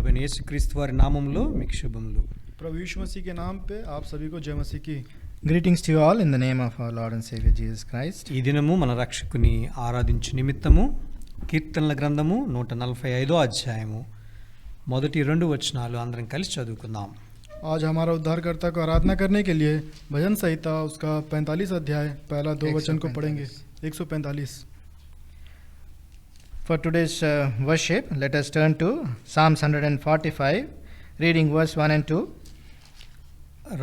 ప్రభువైన యేసుక్రీస్తు వారి నామములో మీకు శుభములు. प्रभु यीशु मसीह के नाम पे आप सभी को जय मसीह की. Greetings to you all in the name of our Lord and Savior Jesus Christ. ఈ దినము మన రక్షకుని ఆరాధించు నిమిత్తము కీర్తనల గ్రంథము 145వ అధ్యాయము మొదటి 2 వచనాలు అందరం కలిసి చదువుకుందాం. आज हमारा उद्धारकर्ता को आराधना करने के लिए भजन संहिता उसका 45 अध्याय पहला 2 वचन को पढ़ेंगे. 145. For today's worship, let us turn to Psalms 145, reading verse 1 and 2.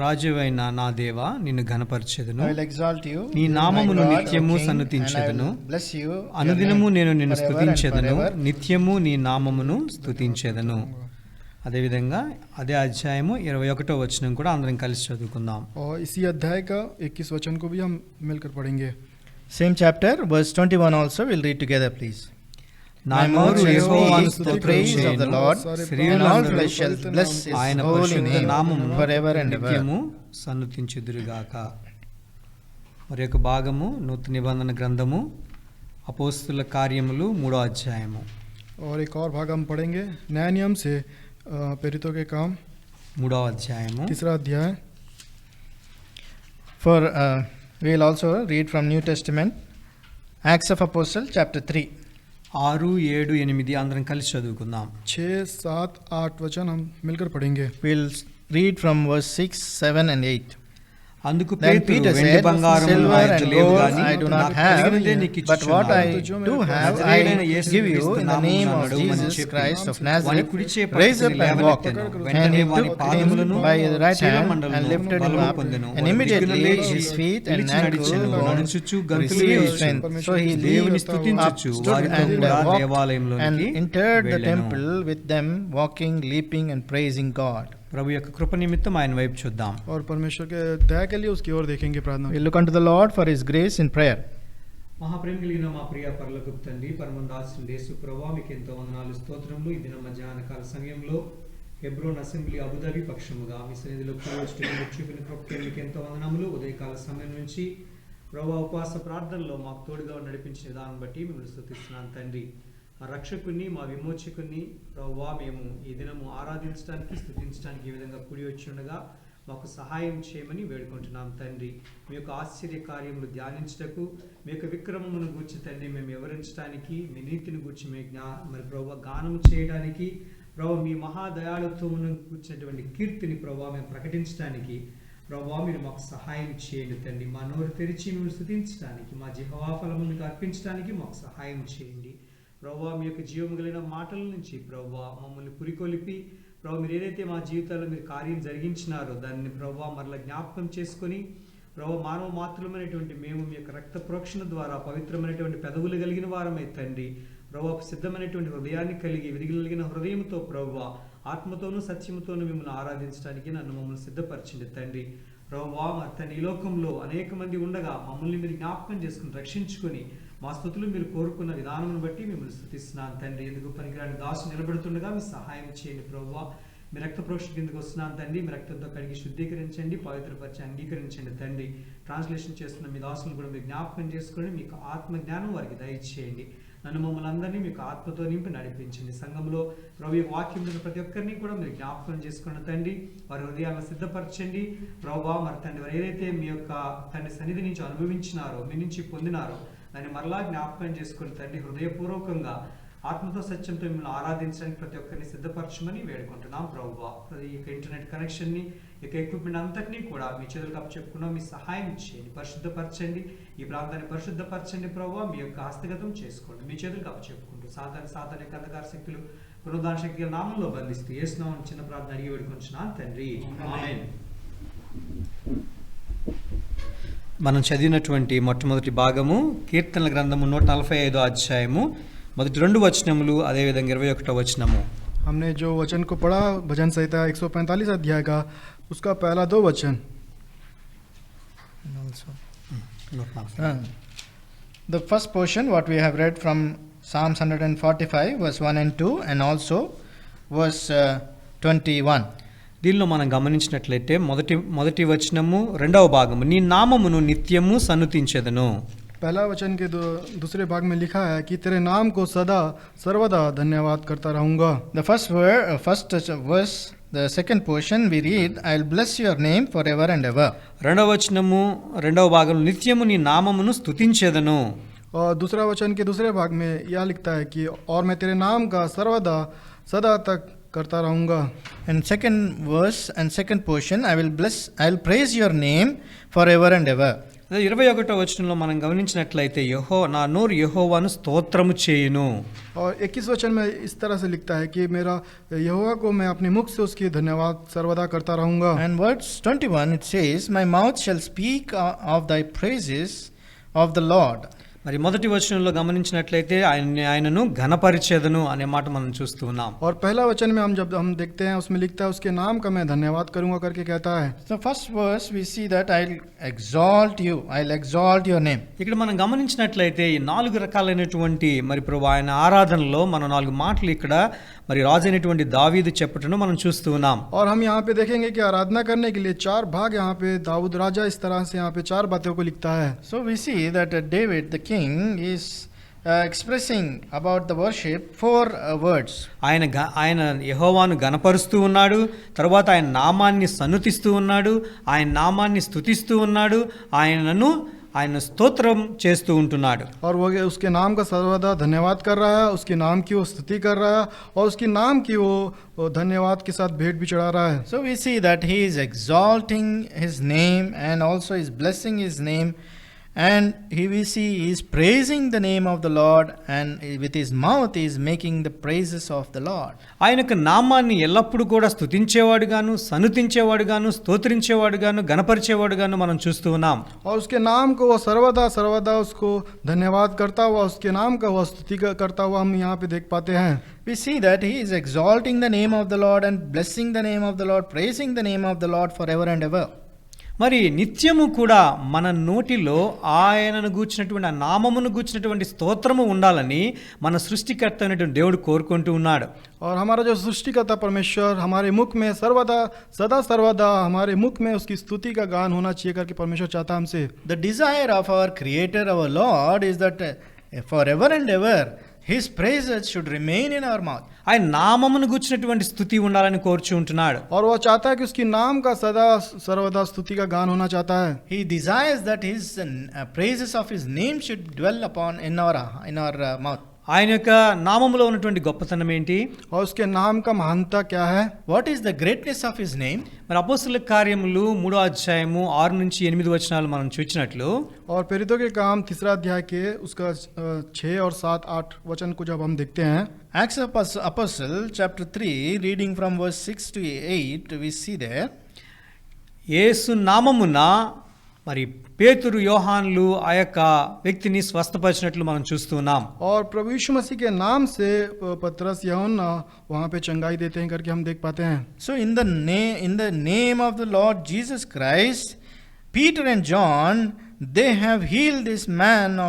రాజువైన నా దేవా నిన్ను ఘనపరచెదను, I will exalt you, నీ నామమును my God, నిత్యము O King, సన్నుతించెదను. and I will bless you, అనుదినము నేను నిన్ను forever and స్తుతించెదను, forever. నిత్యము నీ నామమును స్తుతించెదను. అదేవిధంగా అదే అధ్యాయము 21వ వచనం కూడా అందరం కలిసి చదువుకుందాం. और इसी अध्याय का 21 वचन को भी हम मिलकर पढ़ेंगे. Same chapter, verse 21 also, we'll read together, please. నా My నోరు mouth shall యెహోవాను speak the praise of the స్తుతించెను, Lord, and all స్త్రీలందరూ flesh shall bless his ఆయన holy పరిశుద్ధ name నామమును forever and ever. నిత్యము సన్నుతించుదురుగాక. మరి యొక్క భాగము నూతన నిబంధన గ్రంథము అపోస్తుల కార్యములు 3వ అధ్యాయము. और एक और भाग हम पढ़ेंगे नया नियम से प्रेरितों के काम 3వ అధ్యాయము. 3रा अध्याय. For we will also read from New Testament, Acts of Apostles, chapter 3. 6, 7, 8 అందరం కలిసి చదువుకుందాం. 6, 7, 8 वचन हम मिलकर पढ़ेंगे. We'll read from verse 6, 7 and 8. అందుకు Then పేతురు, Peter వెండి said, బంగారము Silver నా and యొద్ద లేవు gold గాని I do not నాకు have, కలిగినదే నీకు but what I ఇచ్చుచున్నాను. do have నజరేయుడైన I యేసు give you క్రీస్తు in the నామమున name of నడువమని Jesus చెప్పి Christ of వాని Nazareth. కుడి చేయి Raise up పట్టుకుని and walk. లేవనెత్తెను. And వెంటనే he వాని took పాదములను him by the right hand శిలమండలను and lifted him బలము up, పొందెను. and వాడు immediately దిగ్గున లేచి his feet and నిలిచి నడిచెను. ankle నడుచుచు గంతులు received వేయుచు strength. So he దేవుని leaped స్తుతించుచు up, stood వారితో and కూడా walked, దేవాలయంలోనికి and entered the వెళ్ళెను. temple with them, walking, leaping and praising God. ప్రభు యొక్క కృప నిమిత్తం ఆయన వైపు చూద్దాం. और परमेश्वर के दया के लिए उसकी ओर देखेंगे. प्रार्थना. We look unto the Lord for his grace in prayer. మహాప్రేమ కలిగిన మా ప్రియ పరలోకపు తండ్రి, పరమందాసుని యేసు ప్రభువా, మీకు ఎంతో వందనాలు స్తోత్రములు. ఈ దిన మధ్యాహ్న కాల సమయంలో హెబ్రోన్ అసెంబ్లీ అబుదాబి పక్షముగా మీ సన్నిధిలో చూపిన కృపకే మీకు ఎంతో వందనములు. ఉదయకాల సమయం నుంచి ప్రభువా ఉపవాస ప్రార్థనలో మాకు తోడుగా నడిపించిన విధానం బట్టి మిమ్మల్ని స్తుతిస్తున్నాను తండ్రి. మా రక్షకుని, మా విమోచకుని ప్రభువా, మేము ఈ దినము ఆరాధించడానికి, స్తుతించడానికి ఈ విధంగా కూడి వచ్చి ఉండగా మాకు సహాయం చేయమని వేడుకుంటున్నాం తండ్రి. మీ యొక్క ఆశ్చర్య కార్యములు ధ్యానించటకు, మీ యొక్క విక్రమమును గూర్చి తండ్రి మేము వివరించడానికి, మీ నీతిని గూర్చి మరి ప్రభు గానం చేయడానికి, ప్రభు మీ మహాదయాళుత్వమును కూర్చున్నటువంటి కీర్తిని ప్రభు మేము ప్రకటించడానికి ప్రభు మీరు మాకు సహాయం చేయండి తండ్రి. మా నోరు తెరిచి మేము స్తుతించడానికి, మా జిహ్వా ఫలములను అర్పించడానికి మాకు సహాయం చేయండి ప్రభు. మీ యొక్క జీవము కలిగిన మాటల నుంచి ప్రభు మమ్మల్ని పురికొలిపి ప్రభు మీరు ఏదైతే మా జీవితాల్లో మీరు కార్యం జరిగించినారో దాన్ని ప్రభు మరలా జ్ఞాపకం చేసుకొని ప్రభు మానవ మాత్రమైనటువంటి మేము మీ యొక్క రక్త ప్రోక్షణ ద్వారా పవిత్రమైనటువంటి పెదవులు కలిగిన వారమై తండ్రి ప్రభు సిద్ధమైనటువంటి హృదయాన్ని కలిగి విరిగిలిగిన హృదయంతో ప్రభు ఆత్మతోనూ సత్యముతోనూ మిమ్మల్ని ఆరాధించడానికి నన్ను మమ్మల్ని సిద్ధపరచండి తండ్రి. ప్రభువా మరి తండ్రి, ఈ లోకంలో అనేక మంది ఉండగా మమ్మల్ని మీరు జ్ఞాపకం చేసుకుని రక్షించుకొని మా స్తుతులు మీరు కోరుకున్న విధానం బట్టి మిమ్మల్ని స్తుతిస్తున్నాను తండ్రి. ఎందుకు పనికిరాని దాసు నిలబడుతుండగా మీ సహాయం చేయండి ప్రభువా. మీ రక్త ప్రోక్షణ కిందకు వస్తున్నాను తండ్రి. మీ రక్తంతో కడిగి శుద్ధీకరించండి, పవిత్రపరిచి అంగీకరించండి తండ్రి. ట్రాన్స్లేషన్ చేస్తున్న మీ దాసులను కూడా మీరు జ్ఞాపకం చేసుకొని మీకు ఆత్మ జ్ఞానం వారికి దయచేయండి. నన్ను మమ్మల్ని అందరినీ మీకు ఆత్మతో నింపి నడిపించండి. సంఘంలో ప్రభు వాక్యం ప్రతి ఒక్కరిని కూడా మీరు జ్ఞాపకం చేసుకున్న తండ్రి, వారి హృదయాలను సిద్ధపరచండి ప్రభు. మరి తండ్రి వారు ఏదైతే మీ యొక్క తండ్రి సన్నిధి నుంచి అనుభవించినారో, మీ నుంచి పొందినారో దాన్ని మరలా జ్ఞాపకం చేసుకుని తండ్రి హృదయపూర్వకంగా ఆత్మతో సత్యంతో మిమ్మల్ని ఆరాధించడానికి ప్రతి ఒక్కరిని సిద్ధపరచమని వేడుకుంటున్నాం ప్రభువా. ఈ యొక్క ఇంటర్నెట్ కనెక్షన్ని, ఈ యొక్క ఎక్విప్మెంట్ అంతటినీ కూడా మీ చేతులకు అప్పచెప్పుకున్నాం. మీ సహాయం చేయండి, పరిశుద్ధపరచండి, ఈ ప్రాంతాన్ని పరిశుద్ధపరచండి ప్రభువా. మీ యొక్క హస్తగతం చేసుకోండి, మీ చేతులకు అప్పచెప్పుకుంటూ సాతాన్ యొక్క అంధకార శక్తులు, పునరుద్ధాన శక్తుల నామంలో బంధిస్తూ యేసునామమున చిన్న ప్రార్థన అడిగి వేడుకుంటున్నాను తండ్రి, ఆమేన్. మనం చదివినటువంటి మొట్టమొదటి భాగము కీర్తనల గ్రంథము 145వ అధ్యాయము మొదటి 2 వచనములు, అదేవిధంగా 21వ వచనము. हमने जो वचन को पढ़ा भजन संहिता 145 अध्याय का उसका पहला 2 वचन. The first portion what we have read from Psalms 145 verse 1 and 2 and also verse 21. దీనిలో మనం గమనించినట్లయితే మొదటి వచనము 2వ భాగము, నీ నామమును నిత్యము సన్నుతించెదను. पहला वचन के दूसरे भाग में लिखा है कि तेरे नाम को सदा सर्वदा धन्यवाद करता रहूंगा. The first verse, the second portion we read, I'll bless your name forever and ever. రెండవ వచనము రెండవ భాగంలో నిత్యము నీ నామమును స్తుతించెదను. और दूसरा वचन के दूसरे भाग में यह लिखता है कि और मैं तेरे नाम का सर्वदा सदा तक करता रहूंगा. And second verse and second portion, I'll praise your name forever and ever. 21వ వచనంలో మనం గమనించినట్లయితే నా నోరు యెహోవాను స్తోత్రము చేయును. और 21 वचन में इस तरह से लिखता है कि मेरा यहोवा को मैं अपने मुख से उसकी धन्यवाद सर्वदा करता रहूंगा. And verse 21 it says, my mouth shall speak of thy praises of the Lord. మరి మొదటి వచనంలో గమనించినట్లయితే ఆయనను ఘనపరిచెదను అనే మాట మనం చూస్తూ ఉన్నాం. और पहला वचन में जब हम देखते हैं उसमें लिखता है उसके नाम का मैं धन्यवाद करूंगा करके कहता है. So first verse we see that I'll exalt your name. ఇక్కడ మనం గమనించినట్లయితే ఈ 4 రకాలైనటువంటి మరి ప్రభు ఆయన ఆరాధనలో మనం 4 మాటలు ఇక్కడ మరి రాజు అయినటువంటి దావీదు చెప్పటను మనం చూస్తూ ఉన్నాం. और हम यहाँ पे देखेंगे कि आराधना करने के लिए 4 भाग यहाँ पे दाऊद राजा इस तरह से यहाँ पे 4 बातों को लिखता है. So we see that David the king is expressing about the worship 4 words. ఆయన యెహోవాను ఘనపరుస్తూ ఉన్నాడు, తర్వాత ఆయన నామాన్ని సన్నుతిస్తూ ఉన్నాడు, ఆయన నామాన్ని స్తుతిస్తూ ఉన్నాడు, ఆయన స్తోత్రం చేస్తూ ఉంటున్నాడు. और वो उसके नाम का सर्वदा धन्यवाद कर रहा है, उसके नाम की वो स्तुति कर रहा है और उसके नाम की वो धन्यवाद के साथ भेंट भी चढ़ा रहा है. So we see that he is exalting his name and also is blessing his name, and we see he is praising the name of the Lord, and with his mouth he is making the praises of the Lord. ఆయనకు నామాన్ని ఎల్లప్పుడూ కూడా స్తుతించేవాడుగాను, సన్నుతించేవాడుగాను, స్తోత్రించేవాడుగాను, గణపరిచేవాడుగాను మనం చూస్తూ ఉన్నాం. और उसके नाम को वो सर्वदा उसको धन्यवाद करता हुआ, उसके नाम का वो स्तुति करता हुआ हम यहाँ पे देख पाते हैं. We see that he is exalting the name of the Lord and blessing the name of the Lord, praising the name of the Lord forever and ever. మరి నిత్యము కూడా మన నోటిలో ఆయనను గూర్చినటువంటి ఆ నామమును గూర్చినటువంటి స్తోత్రము ఉండాలని మన సృష్టికర్త అయినటువంటి దేవుడు కోరుకుంటూ ఉన్నాడు. और हमारा जो सृष्टिकर्ता परमेश्वर हमारे मुख में सदा सर्वदा हमारे मुख में उसकी स्तुति का गान होना चाहिए करके परमेश्वर चाहता है हमसे. The desire of our Creator, our Lord, is that forever and ever his praises should remain in our mouth. ఆయన నామమును గూర్చినటువంటి స్తుతి ఉండాలని కోరుచుంటున్నాడు. और वो चाहता है कि उसकी नाम का सदा सर्वदा स्तुति का गान होना चाहता है. He desires that his praises of his name should dwell upon in our mouth. ఆయన యొక్క నామములో ఉన్నటువంటి గొప్పతనం ఏంటి? और उसके नाम का महानता क्या है? What is the greatness of his name? మరి అపోస్తలుల కార్యములు 3వ అధ్యాయము 6 నుంచి 8 వచనాలు మనం చూచినట్లు, और प्रेरितों के काम 3रा अध्याय के उसका 6 और 7 8 वचन को जब हम देखते हैं, Acts of Apostle chapter 3 reading from verse 6 to 8 we see there, యేసు నామమున మరి పేతురు యోహాన్లు ఆ యొక్క వ్యక్తిని స్వస్థపరిచినట్లు మనం చూస్తున్నాం. और प्रभु यीशु मसीह के नाम से पतरस यूहन्ना वहाँ पे चंगाई देते हैं करके हम देख पाते हैं. So in the name of the Lord Jesus Christ, Peter and John, they have healed this man.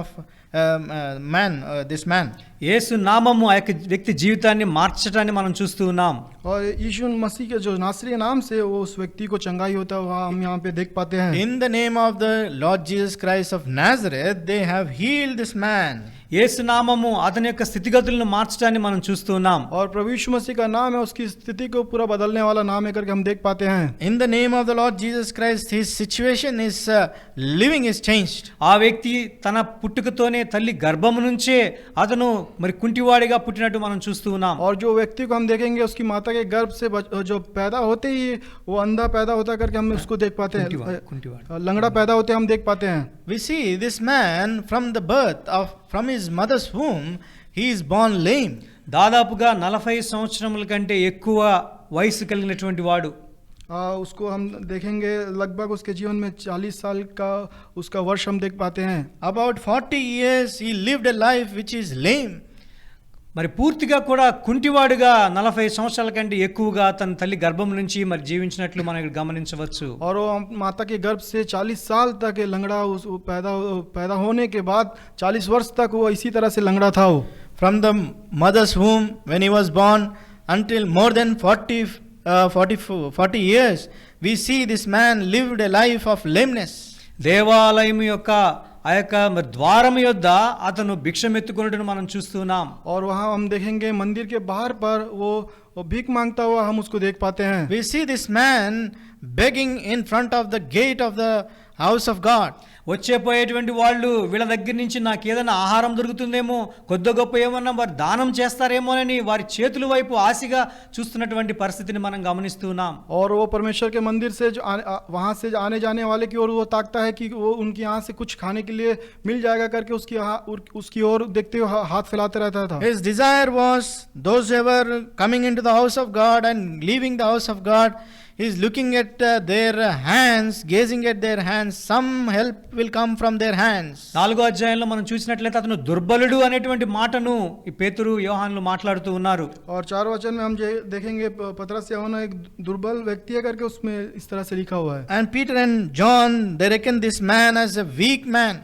యేసు నామము ఆ యొక్క వ్యక్తి జీవితాన్ని మార్చడాన్ని మనం చూస్తూ ఉన్నాం. और यीशु मसीह के जो नासरी नाम से वो उस व्यक्ति को चंगाई होता हुआ हम यहाँ पे देख पाते हैं. In the name of the Lord Jesus Christ of Nazareth, they have healed this man. యేసు నామము అతని యొక్క స్థితిగతులను మార్చడాన్ని మనం చూస్తూ ఉన్నాం. और प्रभु यीशु मसीह का नाम है उसकी स्थिति को पूरा बदलने वाला नाम है करके हम देख पाते हैं. In the name of the Lord Jesus Christ, his situation is living is changed. ఆ వ్యక్తి తన పుట్టుకతోనే తల్లి గర్భము నుంచే అతను మరి కుంటివాడిగా పుట్టినట్టు మనం చూస్తూ ఉన్నాం. और जो व्यक्ति को हम देखेंगे उसकी माता के गर्भ से जो पैदा होते ही वो अंधा पैदा होता करके हम उसको देख पाते हैं, लंगड़ा पैदा होते हम देख पाते हैं. We see this man from the birth from his mother's womb, he is born lame. దాదాపుగా 40 సంవత్సరముల కంటే ఎక్కువ వయసు కలిగినటువంటి వాడు. उसको हम देखेंगे लगभग उसके जीवन में 40 साल का उसका वर्ष हम देख पाते हैं. About 40 years he lived a life which is lame. మరి పూర్తిగా కూడా కుంటివాడుగా 40 సంవత్సరాల కంటే ఎక్కువగా తన తల్లి గర్భం నుంచి మరి జీవించినట్లు మనం గమనించవచ్చు. और वो माता के गर्भ से 40 साल तक लंगड़ा पैदा होने के बाद 40 वर्ष तक वो इसी तरह से लंगड़ा था. From the mother's womb when he was born until more than 40 years we see this man lived a life of lameness. దేవాలయం యొక్క ఆ యొక్క మరి ద్వారం యొద్ద అతను భిక్షమెత్తుకొనుటను మనం చూస్తున్నాం. और वहाँ हम देखेंगे मंदिर के बाहर पर वो भीख मांगता हुआ हम उसको देख पाते हैं. We see this man begging in front of the gate of the house of God. వచ్చేపోయేటువంటి వాళ్ళు వీళ్ళ దగ్గర నుంచి నాకు ఏదైనా ఆహారం దొరుకుతుందేమో, కొద్ది గొప్ప ఏమన్నా వారు దానం చేస్తారేమోనని వారి చేతుల వైపు ఆశగా చూస్తున్నటువంటి పరిస్థితిని మనం గమనిస్తున్నాం. और वो परमेश्वर के मंदिर से जो वहाँ से आने जाने वाले की ओर वो ताकता है कि वो उनकी यहाँ से कुछ खाने के लिए मिल जाएगा करके उसकी ओर देखते हुए हाथ फैलाते रहता था. His desire was those who were coming into the house of God and leaving the house of God, he is looking at their hands, gazing at their hands. Some help will come from their hands. 4వ అధ్యాయంలో మనం చూసినట్లయితే అతను దుర్బలుడు అనేటువంటి మాటను ఈ పేతురు యోహానులు మాట్లాడుతూ ఉన్నారు. और 4 वचन में हम देखेंगे पतरस यूहन्ना एक दुर्बल व्यक्ति है करके उसमें इस तरह से लिखा हुआ है. And Peter and John, they reckon this man as a weak man.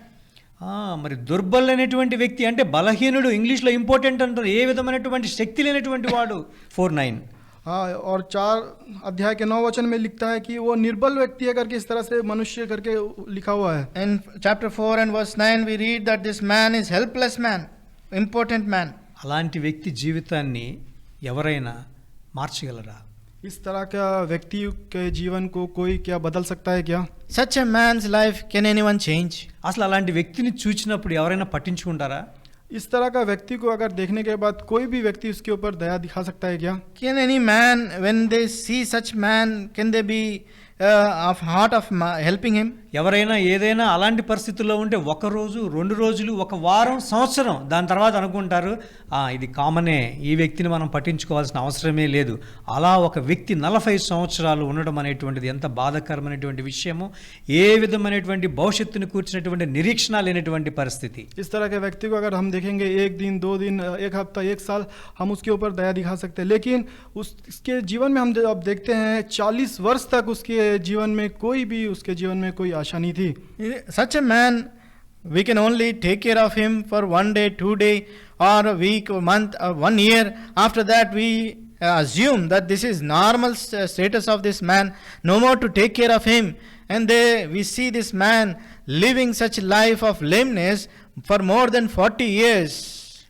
మరి దుర్బలైనటువంటి వ్యక్తి అంటే బలహీనుడు, ఇంగ్లీష్లో ఇంపార్టెంట్ అంటారు. ఏ విధమైనటువంటి శక్తి లేనటువంటి వాడు. 4:9. हाँ, और 4 अध्याय के 9 वचन में लिखता है कि वो निर्बल व्यक्ति है करके इस तरह से मनुष्य करके लिखा हुआ है. In chapter 4 and verse 9 we read that this man is helpless man, impotent man. అలాంటి వ్యక్తి జీవితాన్ని ఎవరైనా మార్చగలరా? इस तरह का व्यक्ति के जीवन को कोई क्या बदल सकता है क्या? Such a man's life can anyone change? అసలు అలాంటి వ్యక్తిని చూచినప్పుడు ఎవరైనా పట్టించుకుంటారా? इस तरह का व्यक्ति को अगर देखने के बाद कोई भी व्यक्ति उसके ऊपर दया दिखा सकता है क्या? Can any man, when they see such man, can they be of heart of helping him? ఎవరైనా ఏదైనా అలాంటి పరిస్థితుల్లో ఉంటే 1 రోజు 2 రోజులు 1 వారం సంవత్సరం దాని తర్వాత అనుకుంటారు ఇది కామనే, ఈ వ్యక్తిని మనం పట్టించుకోవాల్సిన అవసరమే లేదు. అలా ఒక వ్యక్తి 45 సంవత్సరాలు ఉండడం అనేటువంటిది ఎంత బాధాకరమైనటువంటి విషయమో, ఏ విధమైనటువంటి భవిష్యత్తుని కూర్చున్నటువంటి నిరీక్షణ లేనటువంటి పరిస్థితి. इस तरह के व्यक्ति को अगर हम देखेंगे 1 दिन 2 दिन 1 हफ्ता 1 साल हम उसके ऊपर दया दिखा सकते हैं, लेकिन उसके जीवन में हम अब देखते हैं 40 वर्ष तक उसके जीवन में कोई भी उसके जीवन में कोई आशा नहीं थी. Such a man, we can only take care of him for 1 day, 2 day, or a week, a month, or 1 year. After that, we assume that this is normal status of this man. No more to take care of him. And we see this man living such life of lameness for more than 40 years.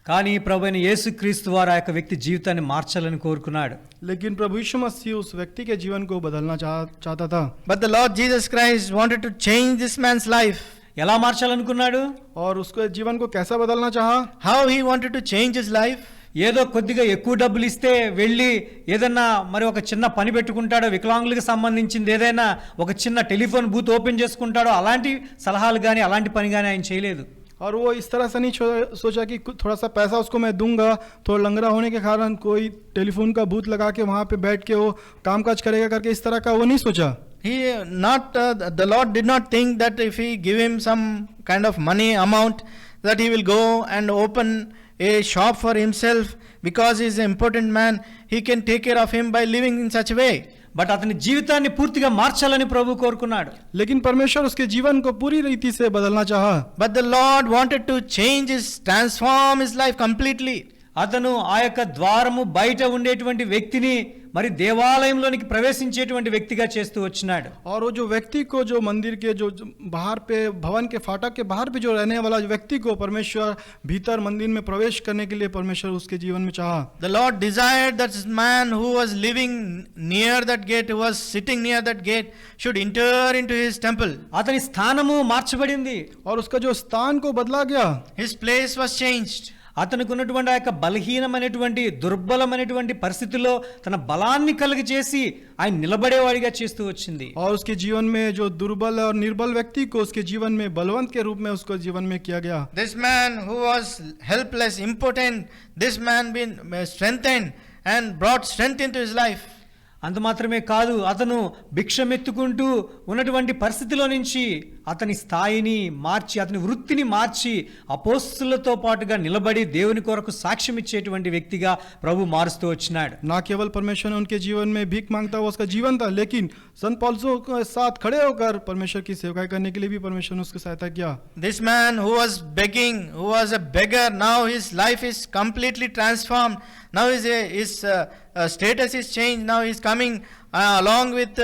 కానీ ప్రభువైన యేసుక్రీస్తు వారు ఆ యొక్క వ్యక్తి జీవితాన్ని మార్చాలని కోరుకున్నాడు. लेकिन प्रभु यीशु मसीह उस व्यक्ति के जीवन को बदलना चाहता था. But the Lord Jesus Christ wanted to change this man's life. ఎలా మార్చాలనుకున్నాడు? और उसके जीवन को कैसा बदलना चाहा? How he wanted to change his life? ఏదో కొద్దిగా ఎక్కువ డబ్బులు ఇస్తే వెళ్ళి ఏదన్నా మరి ఒక చిన్న పని పెట్టుకుంటాడో, వికలాంగులకు సంబంధించింది ఏదైనా ఒక చిన్న టెలిఫోన్ బూత్ ఓపెన్ చేసుకుంటాడో, అలాంటి సలహాలు కానీ అలాంటి పని కానీ ఆయన చేయలేదు. और वो इस तरह से नहीं सोचा कि थोड़ा सा पैसा उसको मैं दूंगा तो लंगड़ा होने के कारण कोई टेलीफोन का बूथ लगा के वहाँ पे बैठ के वो कामकाज करेगा करके इस तरह का वो नहीं सोचा. The Lord did not think that if he give him some kind of money amount that he will go and open a shop for himself because he is an important man. He can take care of him by living in such a way. But అతని జీవితాన్ని పూర్తిగా మార్చాలని ప్రభు కోరుకున్నాడు. लेकिन परमेश्वर उसके जीवन को पूरी रीति से बदलना चाहा. But the Lord wanted to transform his life completely. అతను ఆ యొక్క ద్వారము బయట ఉండేటువంటి వ్యక్తిని మరి దేవాలయంలోనికి ప్రవేశించేటువంటి వ్యక్తిగా చేస్తూ వచ్చినాడు. और वो जो व्यक्ति को जो मंदिर के जो बाहर पे भवन के फाटक के बाहर पे जो रहने वाला व्यक्ति को परमेश्वर भीतर मंदिर में प्रवेश करने के लिए परमेश्वर उसके जीवन में चाहा. The Lord desired that man who was living near that gate, who was sitting near that gate, should enter into his temple. అతని స్థానము మార్చబడింది. और उसका जो स्थान को बदला गया. His place was changed. అతనికి ఉన్నటువంటి ఆ యొక్క బలహీనమైనటువంటి దుర్బలమైనటువంటి పరిస్థితుల్లో తన బలాన్ని కలిగి చేసి ఆయన నిలబడేవాడిగా చేస్తూ వచ్చింది. और उसके जीवन में जो दुर्बल और निर्बल व्यक्ति को उसके जीवन में बलवंत के रूप में उसको जीवन में किया गया. This man who was helpless, impotent, this man been strengthened and brought strength into his life. అంత మాత్రమే కాదు, అతను భిక్షమెత్తుకుంటూ ఉన్నటువంటి పరిస్థితిలో నుంచి అతని స్థాయిని మార్చి, అతని వృత్తిని మార్చి అపోస్తులతో పాటుగా నిలబడి దేవుని కొరకు సాక్ష్యం ఇచ్చేటువంటి వ్యక్తిగా ప్రభు మారుస్తూ వచ్చినాడు. ना केवल परमेश्वर ने उनके जीवन में भीख मांगता हुआ उसका जीवन था, लेकिन संत पौलुस के साथ खड़े होकर परमेश्वर की सेवा करने के लिए भी परमेश्वर ने उसकी सहायता किया. This man who was begging, who was a beggar, now his life is completely transformed. Now his status is changed. Now he is coming along with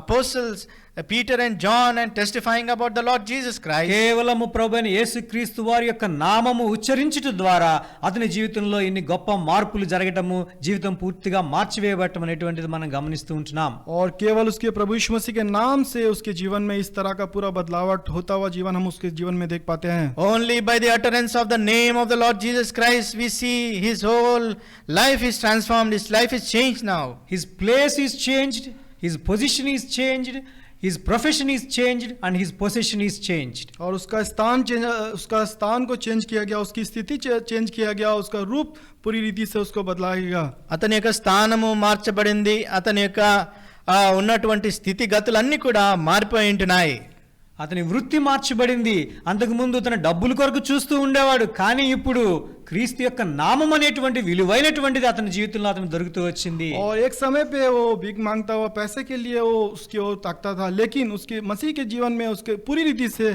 apostles Peter and John and testifying about the Lord Jesus Christ. కేవలము ప్రభువైన యేసుక్రీస్తు వారి యొక్క నామము ఉచ్చరించుట ద్వారా అతని జీవితంలో ఇన్ని గొప్ప మార్పులు జరగటము, జీవితం పూర్తిగా మార్చివేయబడటం అనేటువంటిది మనం గమనిస్తూ ఉంటున్నాం. और केवल उसके प्रभु यीशु मसीह के नाम से उसके जीवन में इस तरह का पूरा बदलावट होता हुआ जीवन हम उसके जीवन में देख पाते हैं. Only by the utterance of the name of the Lord Jesus Christ we see his whole life is transformed, his life is changed now. His place is changed, his position is changed, his profession is changed and his possession is changed. और उसका स्थान को change किया गया, उसकी स्थिति change किया गया, उसका रूप पूरी रीति से उसको बदलाया गया. అతని యొక్క స్థానము మార్చబడింది, అతని యొక్క ఉన్నటువంటి స్థితిగతులన్నీ కూడా మారిపోయి ఉంటున్నాయి. అతని వృత్తి మార్చబడింది. అంతకు ముందు తన డబ్బుల కొరకు చూస్తూ ఉండేవాడు, కానీ ఇప్పుడు క్రీస్తు యొక్క నామం అనేటువంటి విలువైనటువంటిది అతని జీవితంలో అతను దొరుకుతూ వచ్చింది. और एक समय पे वो भीख मांगता हुआ पैसे के लिए वो उसकी ओर ताकता था, लेकिन उसके मसीह के जीवन में उसके पूरी रीति से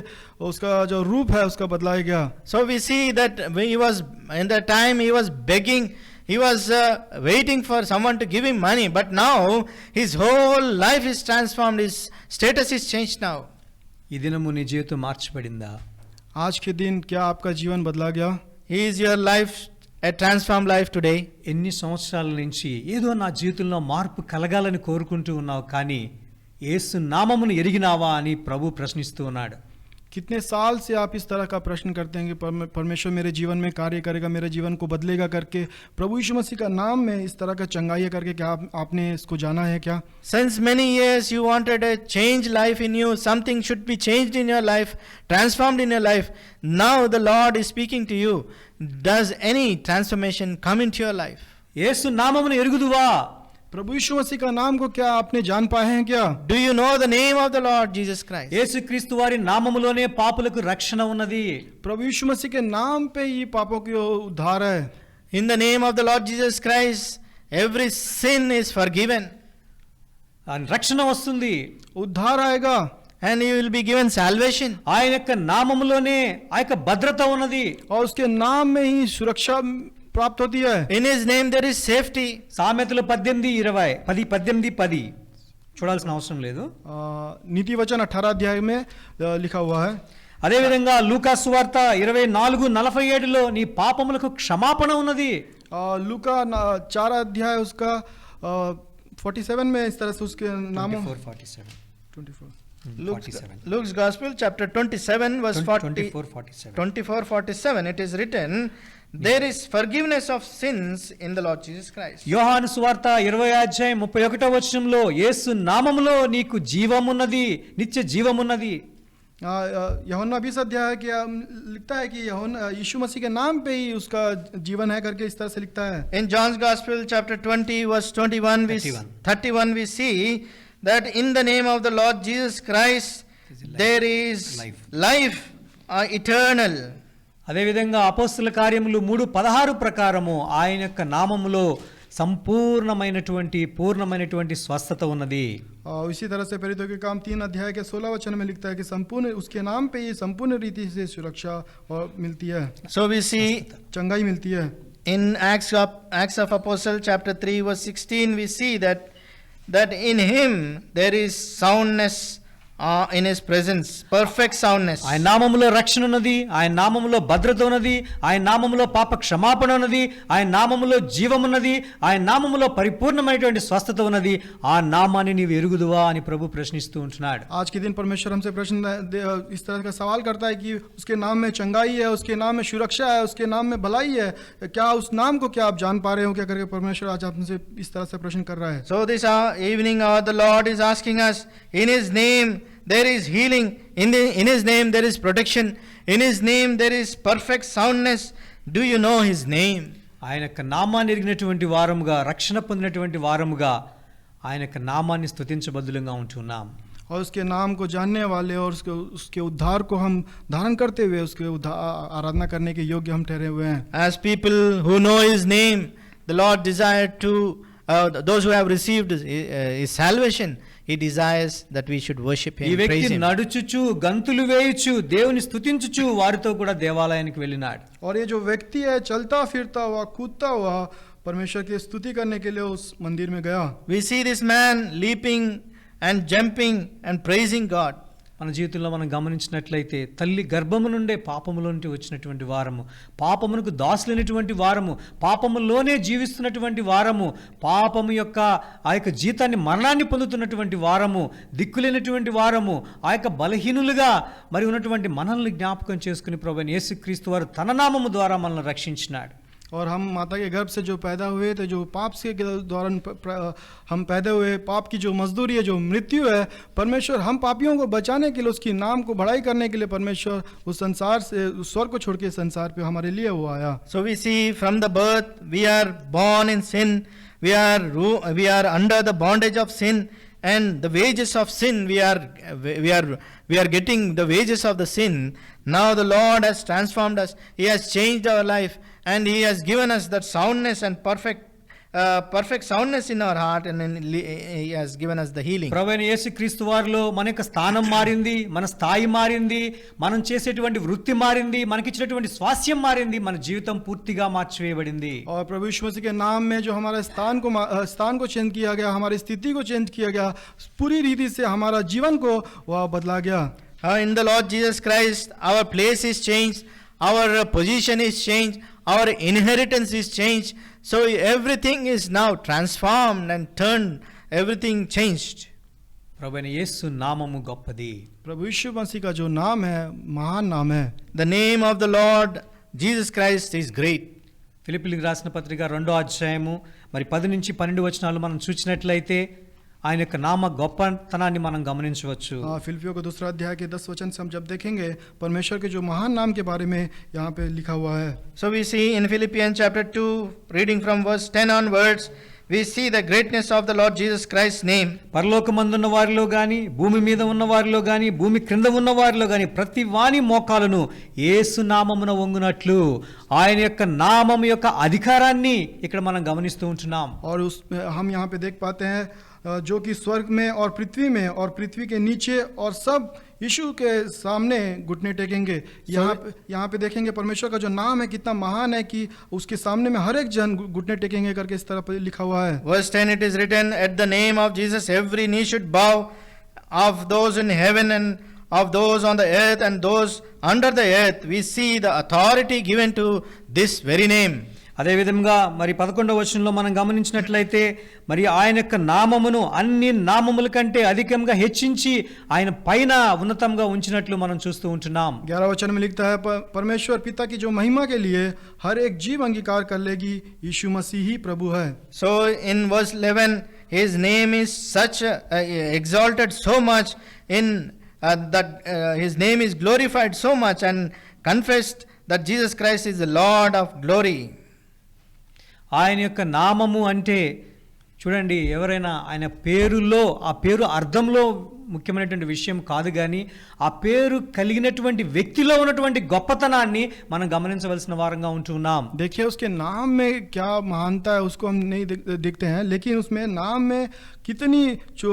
उसका जो रूप है उसका बदलाया गया. So we see that when he was in that time he was begging, he was waiting for someone to give him money, but now his whole life is transformed, his status is changed now. ఈ దినము నీ జీవితం మార్చబడిందా? आज के दिन क्या आपका जीवन बदला गया? Is your life a transformed life today? ఎన్ని సంవత్సరాల నుంచి ఏదో నా జీవితంలో మార్పు కలగాలని కోరుకుంటూ ఉన్నావు, కానీ యేసు నామమును ఎరిగినావా అని ప్రభు ప్రశ్నిస్తూ ఉన్నాడు. कितने साल से आप इस तरह का प्रश्न करते हैं कि परमेश्वर मेरे जीवन में कार्य करेगा, मेरे जीवन को बदलेगा करके, प्रभु यीशु मसीह का नाम में इस तरह का चंगाई करके, क्या आपने इसको जाना है क्या? Since many years you wanted a change life in you, something should be changed in your life, transformed in your life. Now the Lord is speaking to you. Does any transformation come into your life? యేసు నామమును ఎరుగుదువా? प्रभु यीशु मसीह का नाम को क्या आपने जान पाए हैं क्या? Do you know the name of the Lord Jesus Christ? యేసుక్రీస్తు వారి నామములోనే పాపులకు రక్షణ ఉన్నది. प्रभु यीशु मसीह के नाम पे ही पापों की उद्धार है. In the name of the Lord Jesus Christ, every sin is forgiven. రక్షణ వస్తుంది, उद्धार आएगा. And you will be given salvation. ఆయన యొక్క నామములోనే ఆ యొక్క భద్రత ఉన్నది. और उसके नाम में ही सुरक्षा प्राप्त होती है. In his name there is safety. సామెతలు 18:10 చూడాల్సిన అవసరం లేదు. नीति वचन 18 अध्याय में लिखा हुआ है. అదే విధంగా లూకా సువార్త 24:47 నీ పాపములకు క్షమాపణ ఉన్నది. लूका 4 अध्याय उसका 47 में इस तरह से उसके नामों 24 Luke's Gospel chapter 27 verse 24-47 it is written, there is forgiveness of sins in the Lord Jesus Christ. యోహాను సువార్త 20:31 యేసు నామములో నీకు జీవమున్నది, నిత్య జీవమున్నది. यूहन्ना 20 अध्याय के लिखता है कि यीशु मसीह के नाम पे ही उसका जीवन है करके इस तरह से लिखता है. In John's Gospel chapter 20 verse 31 we see that in the name of the Lord Jesus Christ there is life eternal. అదే విధంగా అపోస్తల కార్యములు 3:16 ప్రకారము ఆయన యొక్క నామములో పూర్ణమైనటువంటి స్వస్థత ఉన్నది. इसी तरह से प्रेरितों के काम 3 अध्याय के 16 वचन में लिखता है कि संपूर्ण उसके नाम पे ही संपूर्ण रीति से सुरक्षा और मिलती है. So we see चंगाई मिलती है. in Acts of Apostle chapter 3 verse 16 we see that in him there is soundness in his presence, perfect soundness. ఆయన నామములో రక్షణ ఉన్నది, ఆయన నామములో భద్రత ఉన్నది, ఆయన నామములో పాప క్షమాపణ ఉన్నది, ఆయన నామములో జీవమున్నది, ఆయన నామములో పరిపూర్ణమైనటువంటి స్వస్థత ఉన్నది. ఆ నామాన్ని నీవు ఎరుగుదువా అని ప్రభు ప్రశ్నిస్తూ ఉంటున్నాడు. आज के दिन परमेश्वर हमसे प्रश्न इस तरह का सवाल करता है कि उसके नाम में चंगाई है, उसके नाम में सुरक्षा है, उसके नाम में भलाई है, क्या उस नाम को क्या आप जान पा रहे हो क्या करके परमेश्वर आज आपसे इस तरह से प्रश्न कर रहा है. So this evening the Lord is asking us, in his name there is healing, in his name there is protection, in his name there is perfect soundness. Do you know his name? ఆయన యొక్క నామాన్ని ఎరిగినటువంటి వారముగా, రక్షణ పొందినటువంటి వారముగా ఆయన యొక్క నామాన్ని స్తుతించబద్దులుగా ఉంటున్నాం. और उसके नाम को जानने वाले और उसके उद्धार को हम धारण करते हुए उसके आराधना करने के योग्य हम ठहरे हुए हैं. As people who know his name, the Lord desired to those who have received his salvation, he desires that we should worship him, ఈ praise వ్యక్తి him. నడుచుచు గంతులు వేయుచు దేవుని స్తుతించుచు వారితో కూడా దేవాలయానికి వెళ్ళినాడు. और ये जो व्यक्ति है चलता फिरता हुआ कूदता हुआ परमेश्वर की स्तुति करने के लिए उस मंदिर में गया. We see this man leaping and jumping and praising God. మన జీవితంలో మనం గమనించినట్లయితే తల్లి గర్భము నుండే పాపములోంటి వచ్చినటువంటి వారము, పాపమునకు దాసులైనటువంటి వారము, పాపములోనే జీవిస్తున్నటువంటి వారము, పాపము యొక్క ఆ యొక్క జీతాన్ని మరణాన్ని పొందుతున్నటువంటి వారము, దిక్కులేనటువంటి వారము, ఆ యొక్క బలహీనులుగా మరి ఉన్నటువంటి మనల్ని జ్ఞాపకం చేసుకుని ప్రభువైన యేసుక్రీస్తు వారు తన నామము ద్వారా మనల్ని రక్షించినాడు. और हम माता के गर्भ से जो पैदा हुए थे, जो पाप से दौरान हम पैदा हुए, पाप की जो मजदूरी है, जो मृत्यु है, परमेश्वर हम पापियों को बचाने के लिए, उसकी नाम को बढ़ाई करने के लिए परमेश्वर उस संसार से, उस स्वर्ग को छोड़ के संसार पे हमारे लिए वो आया. So we see from the birth we are born in sin, we are under the bondage of sin, and the wages of sin we are getting the wages of the sin. Now the Lord has transformed us, He has changed our life, and He has given us that soundness and perfect soundness in our heart, and He has given us the healing. ప్రభువైన యేసుక్రీస్తు వారిలో మన యొక్క స్థానం మారింది, మన స్థాయి మారింది, మనం చేసేటువంటి వృత్తి మారింది, మనకిచ్చినటువంటి స్వాస్థ్యం మారింది, మన జీవితం పూర్తిగా మార్చివేయబడింది. और प्रभु यीशु मसीह के नाम में जो हमारे स्थान को चेंज किया गया, हमारी स्थिति को चेंज किया गया, पूरी रीति से हमारा जीवन को वह बदला गया. In the Lord Jesus Christ, our place is changed, our position is changed, our inheritance is changed. So everything is now transformed and turned, everything changed. ప్రభువైన యేసు నామము గొప్పది. प्रभु यीशु मसीह का जो नाम है महान नाम है. The name of the Lord Jesus Christ is great. ఫిలిప్పీయులకు రాసిన పత్రిక 2వ అధ్యాయము మరి 10 నుంచి 12 వచనాలు మనం చూసినట్లయితే ఆయన యొక్క నామ గొప్పతనాన్ని మనం గమనించవచ్చు. फिलिपियों को 2 अध्याय के 10 वचन से हम जब देखेंगे परमेश्वर के जो महान नाम के बारे में यहाँ पे लिखा हुआ है. So we see in Philippians chapter 2, reading from verse 10 onwards, we see the greatness of the Lord Jesus Christ's name. పరలోకమందున్న వారిలో గాని, భూమి మీద ఉన్న వారిలో గాని, భూమి క్రింద ఉన్న వారిలో గాని ప్రతి వాని మోకాలును యేసు నామమున వంగునట్లు ఆయన యొక్క నామము యొక్క అధికారాన్ని ఇక్కడ మనం గమనిస్తూ ఉంటున్నాం. और उस हम यहाँ पे देख पाते हैं जो कि स्वर्ग में और पृथ्वी के नीचे और सब यीशु के सामने घुटने टेकेंगे. यहाँ पे देखेंगे परमेश्वर का जो नाम है कितना महान है कि उसके सामने में हर एक जन घुटने टेकेंगे करके इस तरह लिखा हुआ है. Verse 10, it is written, at the name of Jesus every knee should bow, of those in heaven and of those on the earth and those under the earth. We see the authority given to this very name. అదేవిధంగా మరి 11వ వచనంలో మనం గమనించినట్లయితే మరి ఆయన యొక్క నామమును అన్ని నామముల కంటే అధికంగా హెచ్చించి ఆయన పైన ఉన్నతంగా ఉంచినట్లు మనం చూస్తూ ఉంటున్నాం. 11 वचन में लिखता है परमेश्वर पिता की जो महिमा के लिए हर एक जीव अंगीकार कर लेगी यीशु मसीह ही प्रभु है. So in verse 11 his name is such exalted so much in that his name is glorified so much and confessed that Jesus Christ is the Lord of glory. ఆయన యొక్క నామము అంటే చూడండి, ఎవరైనా ఆయన పేరులో ఆ పేరు అర్థంలో ముఖ్యమైనటువంటి విషయం కాదు, కానీ ఆ పేరు కలిగినటువంటి వ్యక్తిలో ఉన్నటువంటి గొప్పతనాన్ని మనం గమనించవలసిన వారంగా ఉంటున్నాం. देखिए उसके नाम में क्या महानता है उसको हम नहीं देखते हैं, लेकिन उसमें नाम में कितनी जो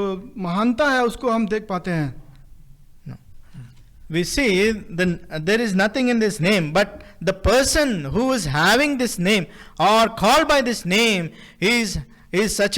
महानता है उसको हम देख पाते हैं. We see there is nothing in this name, but the person who is having this name or called by this name is such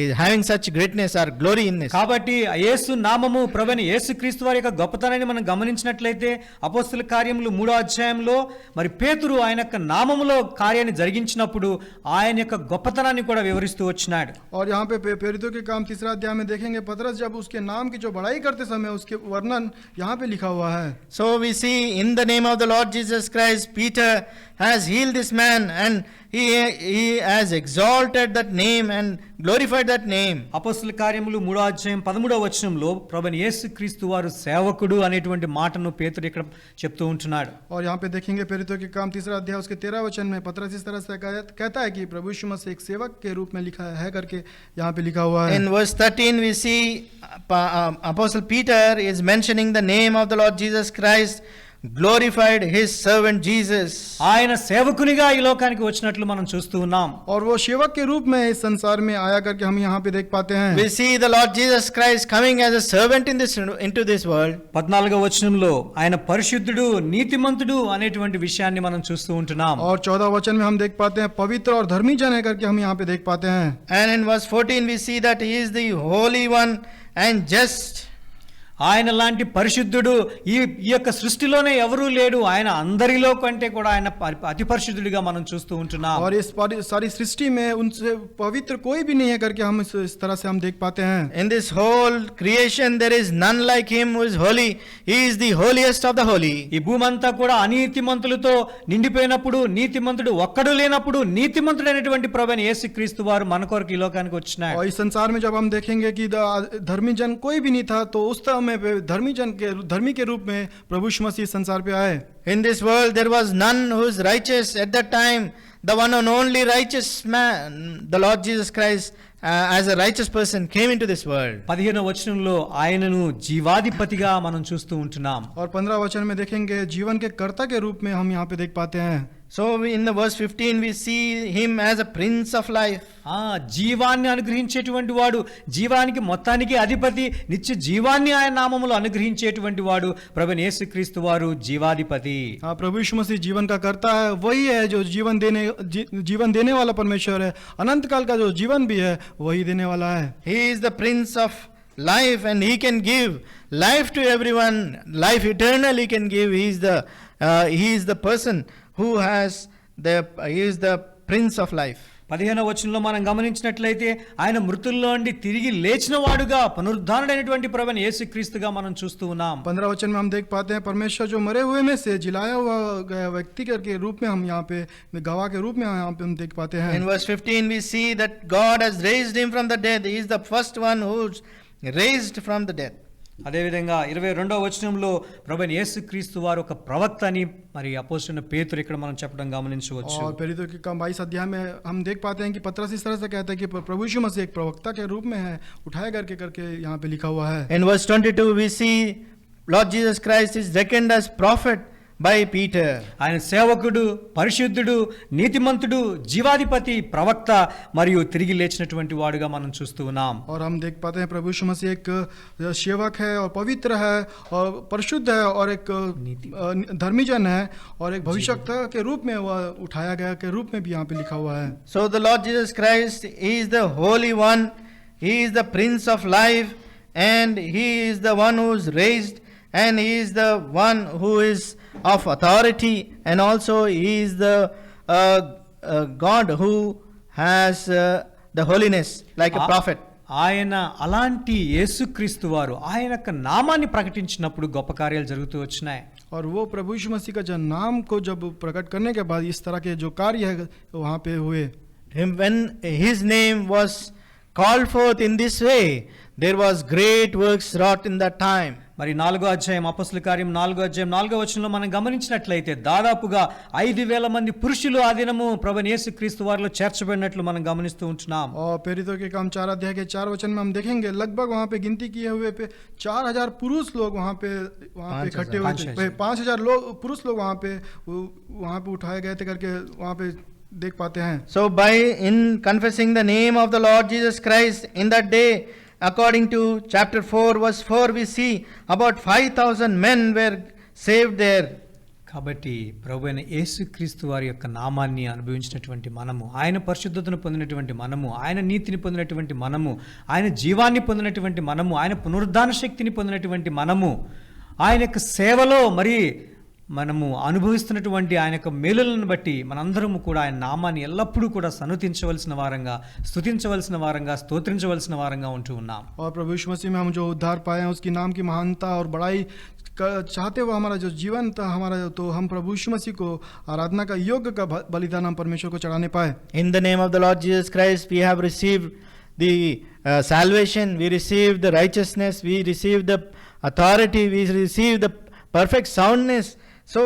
is having such greatness or glory in this. కాబట్టి యేసు నామము ప్రభువైన యేసుక్రీస్తు వారి యొక్క గొప్పతనాన్ని మనం గమనించినట్లయితే అపోస్తల కార్యములు 3వ అధ్యాయంలో మరి పేతురు ఆయన యొక్క నామములో కార్యాన్ని జరిగించినప్పుడు ఆయన యొక్క గొప్పతనాన్ని కూడా వివరిస్తూ వచ్చినాడు. और यहाँ पे प्रेरितों के काम 3रा अध्याय में देखेंगे पतरस जब उसके नाम की जो बड़ाई करते समय उसके वर्णन यहाँ पे लिखा हुआ है. So we see in the name of the Lord Jesus Christ Peter has healed this man and he has exalted that name and glorified that name. అపోస్తల కార్యములు 3వ అధ్యాయం 13వ వచనంలో ప్రభువైన యేసుక్రీస్తు వారు సేవకుడు అనేటువంటి మాటను పేతురు ఇక్కడ చెప్తూ ఉంటున్నాడు. और यहाँ पे देखेंगे प्रेरितों के काम 3रा अध्याय उसके 13 वचन में पतरस इस तरह से कहता है कि प्रभु यीशु मसीह एक सेवक के रूप में लिखा है करके यहाँ पे लिखा हुआ है. In verse 13 we see Apostle Peter is mentioning the name of the Lord Jesus Christ, glorified his servant Jesus. ఆయన సేవకునిగా ఈ లోకానికి వచ్చినట్లు మనం చూస్తూ ఉన్నాం. और वो सेवक के रूप में इस संसार में आया करके हम यहाँ पे देख पाते हैं. We see the Lord Jesus Christ coming as a servant into this world. 14వ వచనంలో ఆయన పరిశుద్ధుడు నీతిమంతుడు అనేటువంటి విషయాన్ని మనం చూస్తూ ఉంటున్నాం. और 14 वचन में हम देख पाते हैं पवित्र और धर्मी जन है करके हम यहाँ पे देख पाते हैं. And in verse 14 we see that he is the holy one and just. ఆయన లాంటి పరిశుద్ధుడు ఈ యొక్క సృష్టిలోనే ఎవరూ లేడు. ఆయన అందరిలో కంటే కూడా ఆయన అతి పరిశుద్ధుడిగా మనం చూస్తూ ఉంటున్నాం. और इस सारी सृष्टि में उनसे पवित्र कोई भी नहीं है करके हम इस तरह से हम देख पाते हैं. In this whole creation there is none like him who is holy. He is the holiest of the holy. ఈ భూమంతా కూడా అనీతిమంతులతో నిండిపోయినప్పుడు నీతిమంతుడు ఒక్కడు లేనప్పుడు నీతిమంతుడైనటువంటి ప్రభువైన యేసుక్రీస్తు వారు మన కొరకు ఈ లోకానికి వచ్చినారు. और इस संसार में जब हम देखेंगे कि धर्मी जन कोई भी नहीं था तो उस में धर्मी के रूप में प्रभु यीशु मसीह संसार पे आए. In this world there was none who is righteous at that time. The one and only righteous man, the Lord Jesus Christ, as a righteous person came into this world. 15వ వచనంలో ఆయనను జీవాధిపతిగా మనం చూస్తూ ఉంటున్నాం. और 15 वचन में देखेंगे जीवन के कर्ता के रूप में हम यहाँ पे देख पाते हैं. So in the verse 15 we see him as a prince of life. జీవాన్ని అనుగ్రహించేటువంటి వాడు, జీవానికి మొత్తానికి అధిపతి, నిత్య జీవాన్ని ఆయన నామములో అనుగ్రహించేటువంటి వాడు ప్రభువైన యేసుక్రీస్తు వారు జీవాధిపతి. प्रभु यीशु मसीह जीवन का कर्ता है. वही है जो जीवन देने वाला परमेश्वर है. अनंत काल का जो जीवन भी है वही देने वाला है. He is the prince of life and he can give life to everyone. Life eternal he can give. He is the person who he is the prince of life. 15వ వచనంలో మనం గమనించినట్లయితే ఆయన మృతుల్లో నుండి తిరిగి లేచిన వాడుగా పునరుద్ధానుడైనటువంటి ప్రభువైన యేసుక్రీస్తుగా మనం చూస్తూ ఉన్నాం. 15 वचन में हम देख पाते हैं परमेश्वर जो मरे हुए में से जिलाया हुआ व्यक्ति के रूप में हम यहाँ पे गवाह के रूप में यहाँ पे हम देख पाते हैं. In verse 15 we see that God has raised him from the dead. He is the first one who raised from the dead. అదేవిధంగా 22వ వచనంలో ప్రభువైన యేసుక్రీస్తు వారు ఒక ప్రవక్త అని మరి అపోస్తలుడైన పేతురు ఇక్కడ మనం చెప్పడం గమనించవచ్చు. और प्रेरितों के काम 22 अध्याय में हम देख पाते हैं कि पतरस इस तरह से कहता है कि प्रभु यीशु मसीह एक प्रवक्ता के रूप में है, उठाया करके यहाँ पे लिखा हुआ है. In verse 22 we see Lord Jesus Christ is reckoned as prophet by Peter. ఆయన సేవకుడు, పరిశుద్ధుడు, నీతిమంతుడు, జీవాధిపతి, ప్రవక్త మరియు తిరిగి లేచినటువంటి వాడుగా మనం చూస్తూ ఉన్నాం. और हम देख पाते हैं प्रभु यीशु मसीह एक सेवक है और पवित्र है और परिशुद्ध है और एक धर्मी जन है और एक भविष्यवक्ता के रूप में वह उठाया गया के रूप में भी यहाँ पे लिखा हुआ है. So the Lord Jesus Christ is the holy one. He is the prince of life and he is the one who is raised and he is the one who is of authority and also he is the God who has the holiness like a prophet. ఆయన అలాంటి యేసుక్రీస్తు వారు ఆయన యొక్క నామాన్ని ప్రకటించినప్పుడు గొప్ప కార్యాలు జరుగుతూ వచ్చినాయి. और वो प्रभु यीशु मसीह का जो नाम को जब प्रकट करने के बाद इस तरह के जो कार्य है वहाँ पे हुए. When his name was called forth in this way, there was great works wrought in that time. మరి 4వ అధ్యాయం అపొస్తలుల కార్యం 4వ అధ్యాయం 4వ వచనంలో మనం గమనించినట్లయితే దాదాపుగా 5,000 మంది పురుషులు ఆ దినము ప్రభువైన యేసుక్రీస్తు వారిలో చేర్చబడినట్లు మనం గమనిస్తూ ఉంటున్నాం. और प्रेरितों के काम 4 अध्याय के 4 वचन में हम देखेंगे लगभग वहाँ पे गिनती किए हुए पे 4,000 पुरुष लोग वहाँ पे इकट्ठे हुए थे. 5,000 लोग पुरुष लोग वहाँ पे उठाए गए थे करके वहाँ पे देख पाते हैं. So by in confessing the name of the Lord Jesus Christ in that day, according to chapter 4 verse 4 we see about 5,000 men were saved there. కాబట్టి ప్రభువైన యేసుక్రీస్తు వారి యొక్క నామాన్ని అనుభవించినటువంటి మనము, ఆయన పరిశుద్ధతను పొందినటువంటి మనము, ఆయన నీతిని పొందినటువంటి మనము, ఆయన జీవాన్ని పొందినటువంటి మనము, ఆయన పునరుద్ధాన శక్తిని పొందినటువంటి మనము, ఆయన యొక్క సేవలో మరి మనము అనుభవిస్తున్నటువంటి ఆయన యొక్క మేలులను బట్టి మనందరము కూడా ఆయన నామాన్ని ఎల్లప్పుడూ కూడా సన్నుతించవలసిన వారంగా, స్తుతించవలసిన వారంగా, స్తోత్రించవలసిన వారంగా ఉంటూ ఉన్నాం. और प्रभु यीशु मसीह में हम जो उद्धार पाए हैं उसकी नाम की महानता और बड़ाई चाहते हुए हमारा जो जीवन था हमारा, तो हम प्रभु यीशु मसीह को आराधना का योग्य का बलिदान हम परमेश्वर को चढ़ाने पाए. In the name of the Lord Jesus Christ we have received the salvation, we received the righteousness, we received the authority, we received the perfect soundness So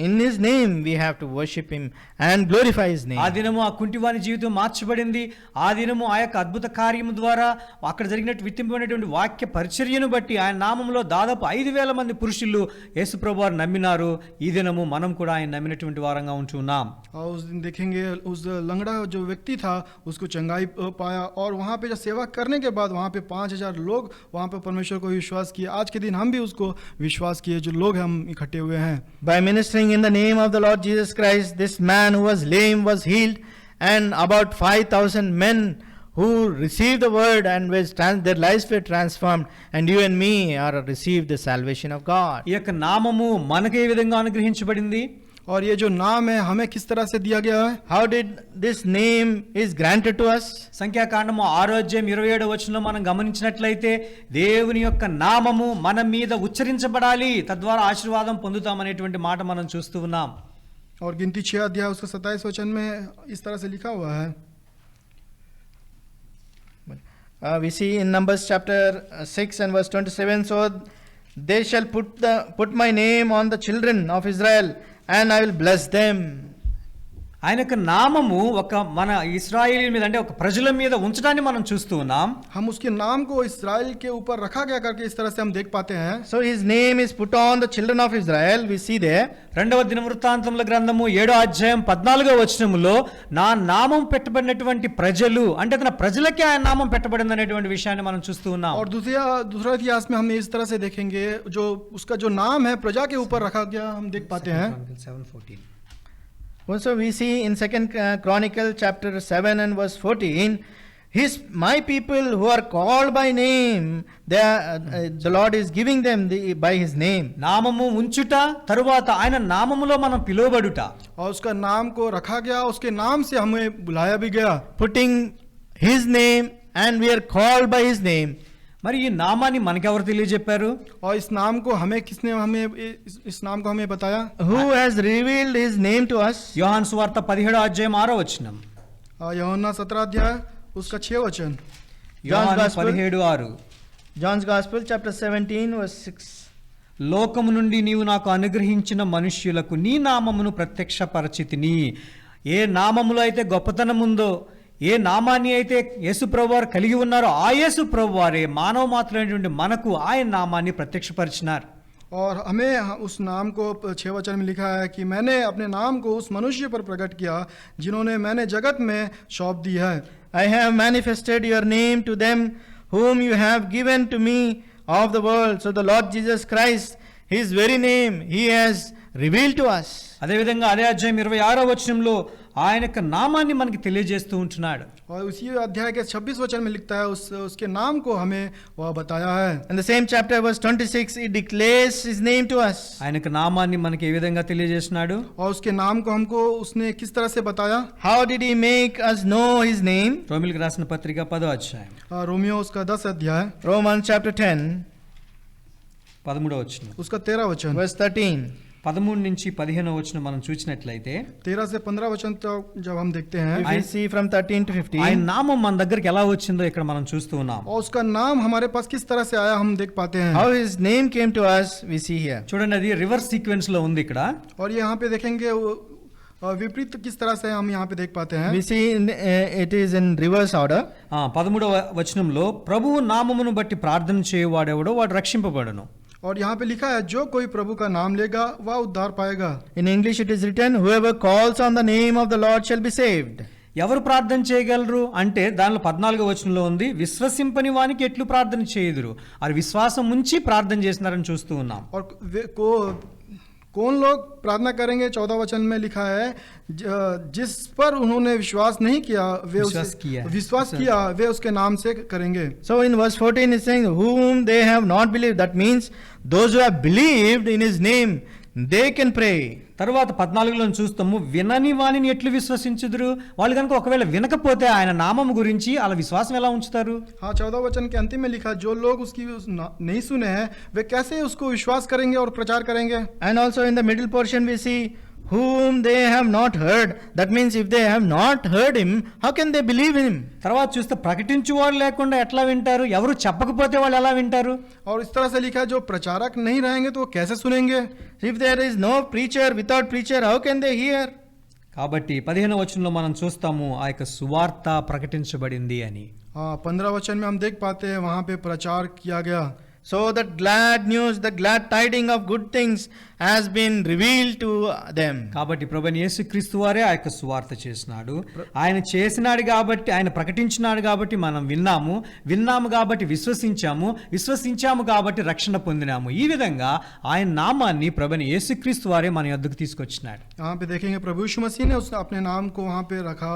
in his name we have to worship him and glorify his name. ఆ దినము ఆ కుంటివాని జీవితం మార్చబడింది. ఆ దినము ఆ యొక్క అద్భుత కార్యము ద్వారా అక్కడ జరిగినట్టు విత్తింపబడినటువంటి వాక్య పరిచర్యను బట్టి ఆయన నామములో దాదాపు 5,000 మంది పురుషులు యేసుప్రభు వారు నమ్మినారు. ఈ దినము మనం కూడా ఆయన నమ్మినటువంటి వారంగా ఉంటున్నాం. और उस दिन देखेंगे उस लंगड़ा जो व्यक्ति था उसको चंगाई पाया, और वहाँ पे जब सेवा करने के बाद वहाँ पे 5,000 लोग वहाँ पे परमेश्वर को विश्वास किए. आज के दिन हम भी उसको विश्वास किए, जो लोग हम इकट्ठे हुए हैं. By ministering in the name of the Lord Jesus Christ, this man who was lame was healed, and about 5,000 men who received the word and their lives were transformed, and you and me are received the salvation of God. ఈ యొక్క నామము మనకు ఏ విధంగా అనుగ్రహించబడింది? और ये जो नाम है हमें किस तरह से दिया गया है? How did this name is granted to us? సంఖ్యాకాండము 6:27 మనం గమనించినట్లయితే దేవుని యొక్క నామము మన మీద ఉచ్చరించబడాలి, తద్వారా ఆశీర్వాదం పొందుతామనేటువంటి మాట మనం చూస్తూ ఉన్నాం. और गिनती 6 अध्याय उसका 27 वचन में इस तरह से लिखा हुआ है. We see in Numbers chapter 6 and verse 27, so they shall put my name on the children of Israel, and I will bless them. ఆయన యొక్క నామము ఒక మన ఇశ్రాయేలు మీద అంటే ఒక ప్రజల మీద ఉంచడాన్ని మనం చూస్తూ ఉన్నాం. हम उसके नाम को इस्राएल के ऊपर रखा गया करके इस तरह से हम देख पाते हैं. So his name is put on the children of Israel. We see there. రెండవ దినవృత్తాంతముల గ్రంథము 7:14 నా నామం పెట్టబడినటువంటి ప్రజలు అంటే తన ప్రజలకే ఆయన నామం పెట్టబడింది అనేటువంటి విషయాన్ని మనం చూస్తూ ఉన్నాం. और दूसरा इतिहास में हम इस तरह से देखेंगे जो उसका जो नाम है प्रजा के ऊपर रखा गया हम देख पाते हैं. 7:14. Also we see in 2nd Chronicle chapter 7 and verse 14, my people who are called by name, the Lord is giving them by his name. నామము ఉంచుట తరువాత ఆయన నామములో మనం పిలువబడుట. और उसका नाम को रखा गया, उसके नाम से हमें बुलाया भी गया. Putting his name and we are called by his name. మరి ఈ నామాన్ని మనకెవరు తెలియజెప్పారు? और इस नाम को किसने हमें इस नाम को हमें बताया? Who has revealed his name to us? యోహాను సువార్త 17:6. యోహన్నా 17 अध्याय उसका 6 वचन. John's Gospel. 17:6. John's Gospel chapter 17 verse 6. లోకము నుండి నీవు నాకు అనుగ్రహించిన మనుష్యులకు నీ నామమును ప్రత్యక్షపరచితిని. ఏ నామములో అయితే గొప్పతనం ఉందో, ఏ నామాన్ని అయితే యేసుప్రభు వారు కలిగి ఉన్నారో ఆ యేసుప్రభు వారే మానవ మాత్రమైనటువంటి మనకు ఆయన నామాన్ని ప్రత్యక్షపరిచినారు. और हमें उस नाम को 6 वचन में लिखा है कि मैंने अपने नाम को उस मनुष्य पर प्रकट किया जिन्होंने मैंने जगत में सौंप दी है. I have manifested your name to them whom you have given to me of the world. So the Lord Jesus Christ, his very name he has revealed to us. అదేవిధంగా అదే అధ్యాయం 26 ఆయన యొక్క నామాన్ని మనకి తెలియజేస్తూ ఉంటున్నాడు. और उसी अध्याय के 26 वचन में लिखता है उसके नाम को हमें वह बताया है. In the same chapter verse 26 it declares his name to us. ఆయన యొక్క నామాన్ని మనకి ఏ విధంగా తెలియజేస్తున్నాడు? और उसके नाम को हमको उसने किस तरह से बताया? How did he make us know his name? రోమీయులకు రాసిన పత్రిక 10వ అధ్యాయం रोमियो उसका 10 अध्याय Romans chapter 10 13వ వచనం. उसका 13 वचन. verse 13. 13 నుంచి 15వ వచనం మనం చూసినట్లయితే 13 से 15 वचन तक जब हम देखते हैं, If we see from 13 to 15. ఆయన నామం మన దగ్గరికి ఎలా వచ్చిందో ఇక్కడ మనం చూస్తూ ఉన్నాం. और उसका नाम हमारे पास किस तरह से आया हम देख पाते हैं. How his name came to us we see here. చూడండి, అది రివర్స్ సీక్వెన్స్ లో ఉంది ఇక్కడ. और ये यहाँ पे देखेंगे विपरीत किस तरह से हम यहाँ पे देख पाते हैं. We see it is in reverse order. 13వ వచనంలో ప్రభువు నామమును బట్టి ప్రార్థన చేయవాడెవడో వాడు రక్షింపబడును. और यहाँ पे लिखा है जो कोई प्रभु का नाम लेगा वह उद्धार पाएगा. In English it is written, whoever calls on the name of the Lord shall be saved. ఎవరు ప్రార్థన చేయగలరు అంటే దానిలో 14వ వచనంలో ఉంది, విశ్వసింపని వానికి ఎట్లు ప్రార్థన చేయుదురు. అది విశ్వాసం ఉంచి ప్రార్థన చేస్తున్నారని చూస్తూ ఉన్నాం. और कौन लोग प्रार्थना करेंगे 14 वचन में लिखा है जिस पर उन्होंने विश्वास नहीं किया वे विश्वास किया वे उसके नाम से करेंगे. So in verse 14 is saying whom they have not believed. That means those who have believed in his name they can pray. తర్వాత 14లో చూస్తాము, వినని వానిని ఎట్లు విశ్వసించుదురు. వాళ్ళు కనుక ఒకవేళ వినకపోతే ఆయన నామం గురించి అలా విశ్వాసం ఎలా ఉంచుతారు? हाँ, 14 वचन के अंतिम में लिखा जो लोग उसकी नहीं सुने हैं वे कैसे उसको विश्वास करेंगे और प्रचार करेंगे. And also in the middle portion we see whom they have not heard. That means if they have not heard him, how can they believe him? తర్వాత చూస్తే ప్రకటించువారు లేకుండా ఎట్లా వింటారు? ఎవరు చెప్పకపోతే వాళ్ళు ఎలా వింటారు? और इस तरह से लिखा है, जो प्रचारक नहीं रहेंगे तो वो कैसे सुनेंगे? If there is no preacher, without preacher, how can they hear? కాబట్టి 15వ వచనంలో మనం చూస్తాము ఆ యొక్క సువార్త ప్రకటించబడింది అని. 15 वचन में हम देख पाते हैं वहाँ पे प्रचार किया गया. So that glad news, the glad tiding of good things has been revealed to them. కాబట్టి ప్రభువైన యేసుక్రీస్తు వారే ఆ యొక్క సువార్త చేసినాడు. ఆయన చేసినాడు కాబట్టి, ఆయన ప్రకటించినాడు కాబట్టి మనం విన్నాము కాబట్టి విశ్వసించాము కాబట్టి రక్షణ పొందినాము. ఈ విధంగా ఆయన నామాన్ని ప్రభువైన యేసుక్రీస్తు వారే మన యొద్దకు తీసుకొచ్చినాడు. यहाँ पे देखेंगे प्रभु यीशु मसीह ने अपने नाम को वहाँ पे रखा,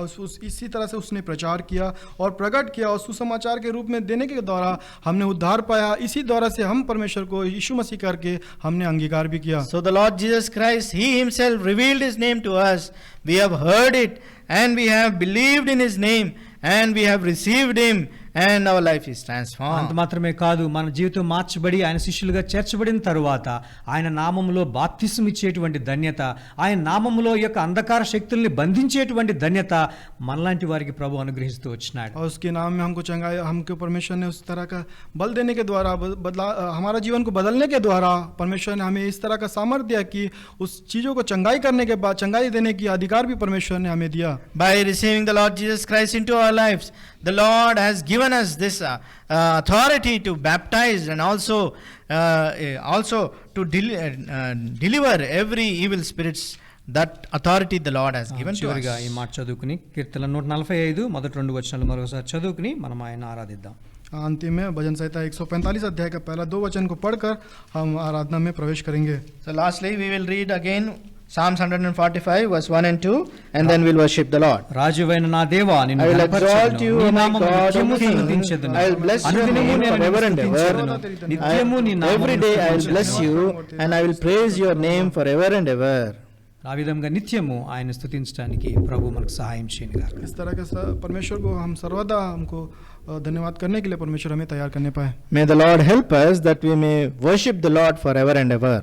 इसी तरह से उसने प्रचार किया और प्रकट किया और सुसमाचार के रूप में देने के द्वारा हमने उद्धार पाया. इसी द्वारा से हम परमेश्वर को यीशु मसीह करके हमने अंगीकार भी किया. So the Lord Jesus Christ, he himself revealed his name to us. We have heard it and we have believed in his name and we have received him and our life is transformed. అంత మాత్రమే కాదు, మన జీవితం మార్చబడి ఆయన శిష్యులుగా చేర్చబడిన తరువాత ఆయన నామములో బాప్తిసం ఇచ్చేటువంటి ధన్యత, ఆయన నామములో యొక్క అంధకార శక్తుల్ని బంధించేటువంటి ధన్యత మనలాంటి వారికి ప్రభు అనుగ్రహిస్తూ వచ్చినాడు. और उसके नाम में हमको चंगाई, हमको परमेश्वर ने उस तरह का बल देने के द्वारा हमारा जीवन को बदलने के द्वारा परमेश्वर ने हमें इस तरह का सामर्थ्य दिया कि उस चीज़ों को चंगाई करने के बाद चंगाई देने की अधिकार भी परमेश्वर ने हमें दिया. By receiving the Lord Jesus Christ into our lives, the Lord has given us this authority to baptize and also to deliver every evil spirits. That authority the Lord has given to us. ఈ మాట చదువుకుని కీర్తన 145 మొదటి 2 వచనాలు మరోసారి చదువుకుని మనం ఆయన ఆరాధిద్దాం. अंतिम में भजन संहिता 145 अध्याय का पहला 2 वचन को पढ़कर हम आराधना में प्रवेश करेंगे. So lastly we will read again Psalms 145 verse 1 and 2 and then we'll worship the Lord. రాజువైన నా దేవా, నిన్ను I will ఘనపరచెదను. exalt you, నీ my నామమును God, నిత్యము O King. స్తుతించెదను. I will bless your అనుదినము name నేను నిన్ను forever and ever. స్తుతించెదను. నిత్యము నీ నామమును Every day I will bless స్తుతించెదను. you and I will praise your name forever and ever. ఆ విధంగా నిత్యము ఆయన స్తుతించడానికి ప్రభు మనకు సహాయం చేయనుగాక. इस तरह के परमेश्वर को हम सर्वदा हमको धन्यवाद करने के लिए परमेश्वर हमें तैयार करने पाए. May the Lord help us that we may worship the Lord forever and ever.